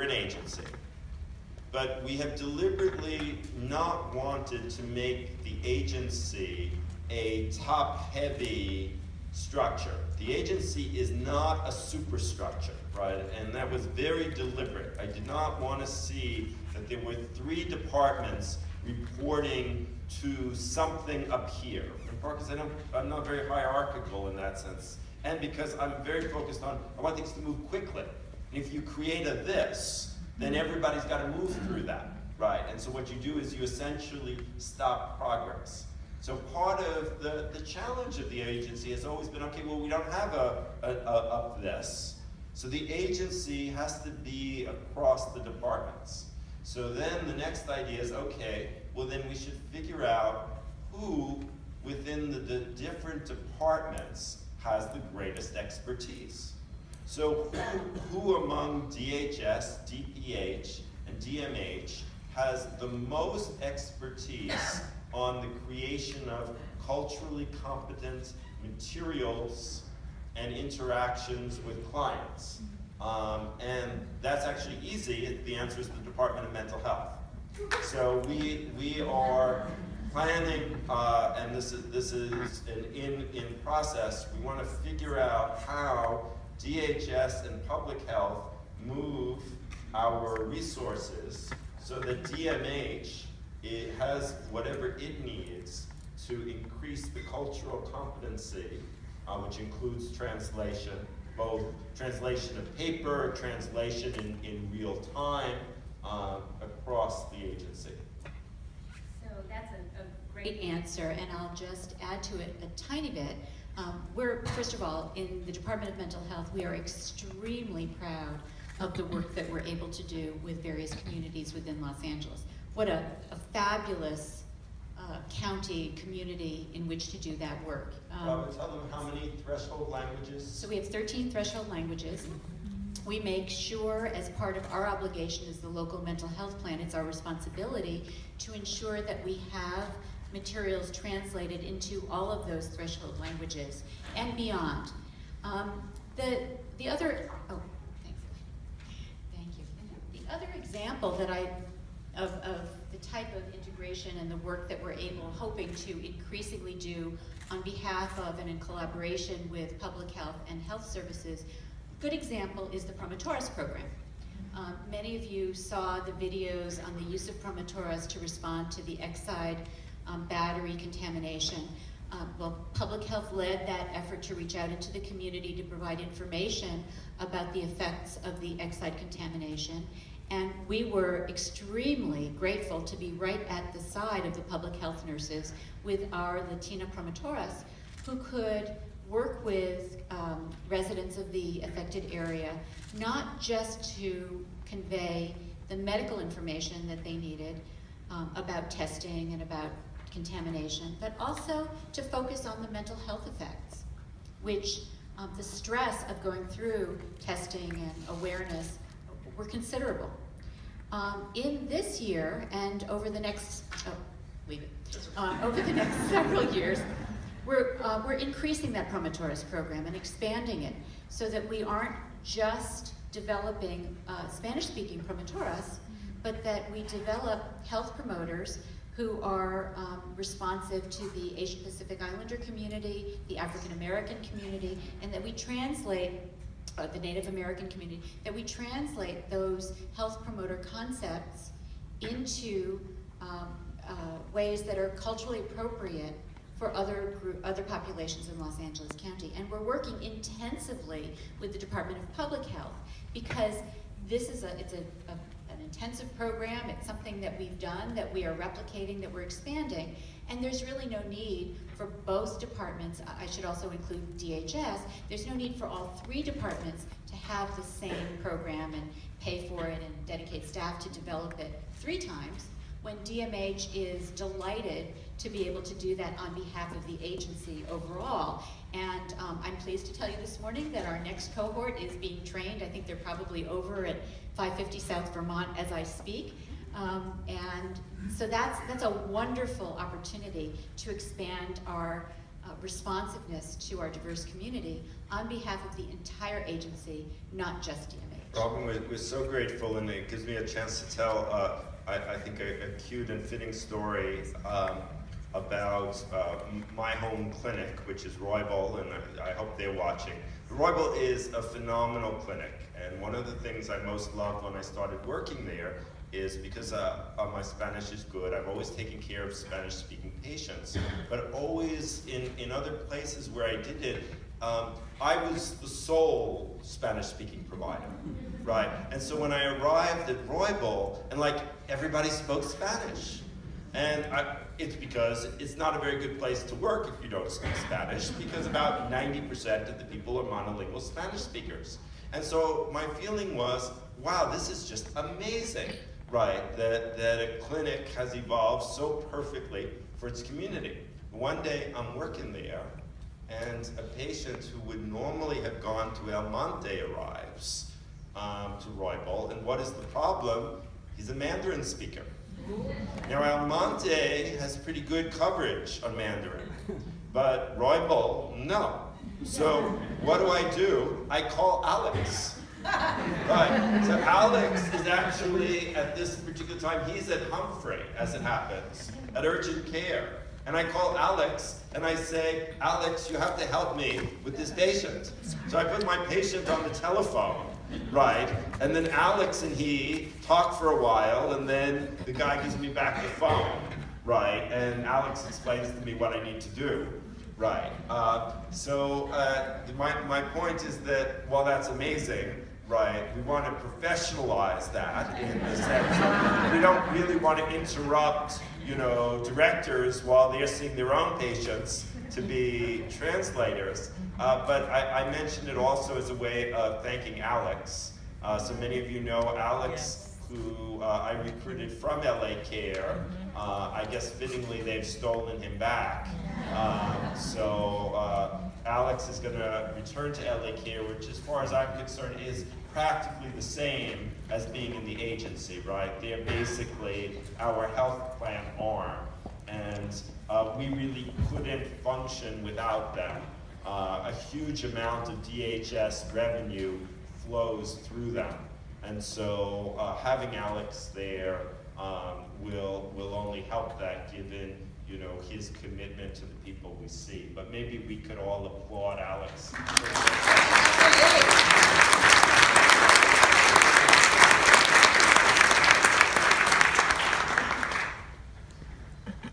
an agency. But we have deliberately not wanted to make the agency a top-heavy structure. The agency is not a superstructure, right? And that was very deliberate. I did not want to see that there were 3 departments reporting to something up here. In part because I'm not very hierarchical in that sense. And because I'm very focused on, I want things to move quickly. And if you create a this, then everybody's got to move through that, right? And so what you do is you essentially stop progress. So part of the challenge of the agency has always been, okay, well, we don't have a this. So the agency has to be across the departments. So then the next idea is, okay, well then we should figure out who within the different departments has the greatest expertise. So who among DHS, DPH, and DMH has the most expertise on the creation of culturally competent materials and interactions with clients? And that's actually easy. The answer is the Department of Mental Health. So we are planning, and this is in process. We want to figure out how DHS and public health move our resources so that DMH has whatever it needs to increase the cultural competency, which includes translation, both translation of paper, translation in real time, across the agency. So that's a great answer, and I'll just add to it a tiny bit. We're, first of all, in the Department of Mental Health, we are extremely proud of the work that we're able to do with various communities within Los Angeles. What a fabulous county community in which to do that work. Robert, tell them how many threshold languages? So we have 13 threshold languages. We make sure, as part of our obligation as the local mental health plan, it's our responsibility to ensure that we have materials translated into all of those threshold languages and beyond. The other, oh, thank you. The other example that of the type of integration and the work that we're hoping to increasingly do on behalf of and in collaboration with public health and health services, a good example is the Promotoras program. Many of you saw the videos on the use of Promotoras to respond to the Exide battery contamination. Well, public health led that effort to reach out into the community to provide information about the effects of the Exide contamination. And we were extremely grateful to be right at the side of the public health nurses with our Latina Promotoras, who could work with residents of the affected area, not just to convey the medical information that they needed about testing and about contamination, but also to focus on the mental health effects, which the stress of going through testing and awareness were considerable. In this year and over the next, over the next several years, we're increasing that Promotoras program and expanding it so that we aren't just developing Spanish-speaking Promotoras, but that we develop health promoters who are responsive to the Asian Pacific Islander community, the African American community, and that we translate the Native American community, that we translate those health promoter concepts into ways that are culturally appropriate for other populations in Los Angeles County. And we're working intensively with the Department of Public Health because this is an intensive program. It's something that we've done, that we are replicating, that we're expanding, and there's really no need for both departments. I should also include DHS. There's no need for all 3 departments to have the same program and pay for it and dedicate staff to develop it 3 times, when DMH is delighted to be able to do that on behalf of the agency overall. And I'm pleased to tell you this morning that our next cohort is being trained. I think they're probably over at 550 South Vermont as I speak. And so that's a wonderful opportunity to expand our responsiveness to our diverse community on behalf of the entire agency, not just DMH. Robin, we're so grateful, and it gives me a chance to tell, I think, a cute and fitting story about my home clinic, which is Roybal, and I hope they're watching. Roybal is a phenomenal clinic, and one of the things I most loved when I started working there is because my Spanish is good. I've always taken care of Spanish-speaking patients, but always in other places where I did it, I was the sole Spanish-speaking provider, right? And so when I arrived at Roybal, and like everybody spoke Spanish, and it's because it's not a very good place to work if you don't speak Spanish, because about 90% of the people are monolingual Spanish speakers. And so my feeling was, wow, this is just amazing, right? That a clinic has evolved so perfectly for its community. One day I'm working there, and a patient who would normally have gone to El Monte arrives to Roybal, and what is the problem? He's a Mandarin speaker. Now El Monte has pretty good coverage on Mandarin, but Roybal, no. So what do? I call Alex. Right, so Alex is actually, at this particular time, he's at Humphrey, as it happens, at urgent care. And I call Alex, and I say, Alex, you have to help me with this patient. So I put my patient on the telephone, right? And then Alex and he talk for a while, and then the guy gives me back the phone, right? And Alex explains to me what I need to do. Right. My point is that while that's amazing, right, we want to professionalize that in the sense that we don't really want to interrupt, directors while they're seeing their own patients to be translators. But I mentioned it also as a way of thanking Alex. So many of you know Alex, who I recruited from LA Care. I guess fittingly they've stolen him back. Alex is going to return to LA Care, which as far as I'm concerned is practically the same as being in the agency, right? They're basically our health plan arm, and we really couldn't function without them. A huge amount of DHS revenue flows through them, and so having Alex there will only help that, given his commitment to the people we see. But maybe we could all applaud Alex.